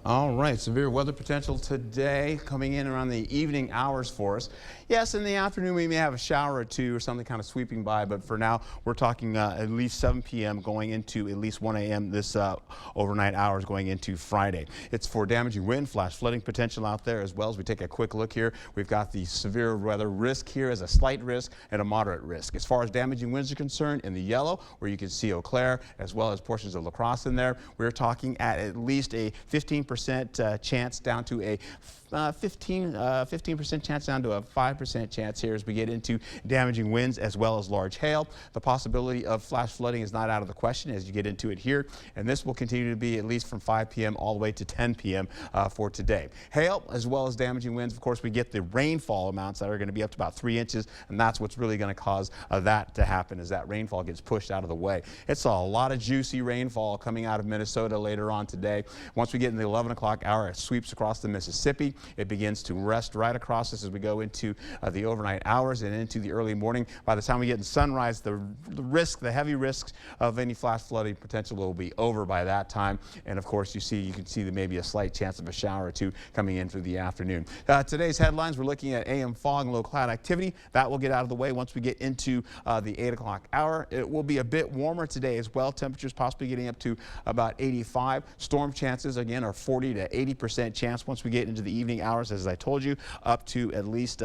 All right, severe weather potential today coming in around the evening hours for us. Yes, in the afternoon we may have a shower or two or something kind of sweeping by, but for now we're talking at least 7 p.m. going into at least 1 a.m. this overnight hours going into Friday. It's for damaging wind, flash flooding potential out there as well. As we take a quick look here, we've got the severe weather risk here as a slight risk and a moderate risk. As far as damaging winds are concerned, in the yellow where you can see Eau Claire as well as portions of La Crosse in there, we're talking at least a 15% chance down to a 15% chance down to a 5% chance here as we get into damaging winds as well as large hail. The possibility of flash flooding is not out of the question as you get into it here, and this will continue to be at least from 5 p.m. all the way to 10 p.m. For today. Hail as well as damaging winds. Of course, we get the rainfall amounts that are going to be up to about 3 inches, and that's what's really going to cause that to happen as that rainfall gets pushed out of the way. It's a lot of juicy rainfall coming out of Minnesota later on today. Once we get in the 11 o'clock hour, it sweeps across the Mississippi. It begins to rest right across us as we go into the overnight hours and into the early morning. By the time we get in sunrise, the heavy risks of any flash flooding potential will be over by that time. And of course, you can see that maybe a slight chance of a shower or two coming in through the afternoon. Today's headlines, we're looking at AM fog and low cloud activity. That will get out of the way once we get into the 8 o'clock hour. It will be a bit warmer today as well. Temperatures possibly getting up to about 85. Storm chances again are 40 to 80% chance once we get into the evening hours, as I told you, up to at least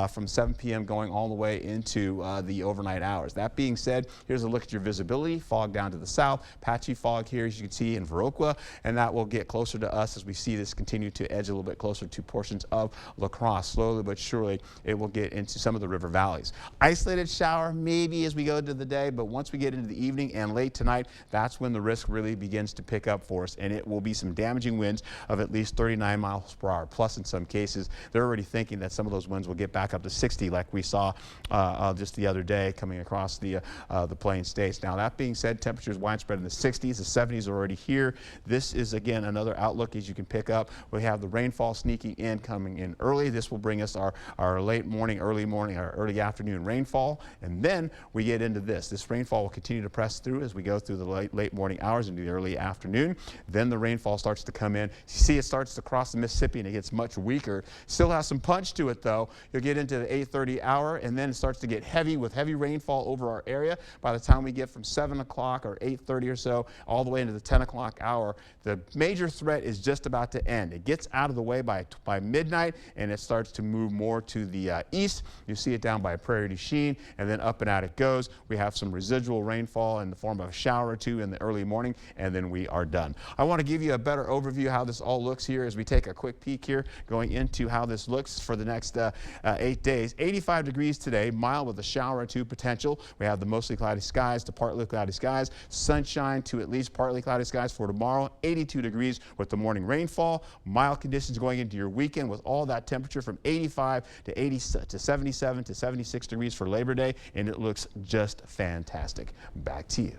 from 7 p.m. going all the way into the overnight hours. That being said, here's a look at your visibility. Fog down to the south, patchy fog here as you can see in Viroqua, and that will get closer to us as we see this continue to edge a little bit closer to portions of La Crosse. Slowly but surely it will get into some of the river valleys. Isolated shower maybe as we go into the day, but once we get into the evening and late tonight, that's when the risk really begins to pick up for us, and it will be some damaging winds of at least 39 miles per hour. Plus, in some cases, they're already thinking that some of those winds will get back up to 60 like we saw just the other day coming across the Plain States. Now, that being said, temperatures widespread in the 60s. The 70s are already here. This is, again, another outlook as you can pick up. We have the rainfall sneaking in, coming in early. This will bring us our late morning, our early afternoon rainfall. And then we get into this. This rainfall will continue to press through as we go through the late morning hours into the early afternoon. Then the rainfall starts to come in. You see it starts to cross the Mississippi and it gets much weaker. Still has some punch to it though. You'll get into the 8:30 hour and then it starts to get heavy with heavy rainfall over our area. By the time we get from 7 o'clock or 8:30 or so all the way into the 10 o'clock hour, the major threat is just about to end. It gets out of the way by midnight and it starts to move more to the east. You see it down by Prairie du Chien and then up and out it goes. We have some residual rainfall in the form of a shower or two in the early morning and then we are done. I want to give you a better overview how this all looks here as we take a quick peek here going into how this looks for the next 8 days. 85 degrees today, mild with a shower or two potential. We have the mostly cloudy skies to partly cloudy skies, sunshine to at least partly cloudy skies for tomorrow. 82 degrees with the morning rainfall. Mild conditions going into your weekend with all that temperature from 85 to 77 to 76 degrees for Labor Day, and it looks just fantastic. Back to you.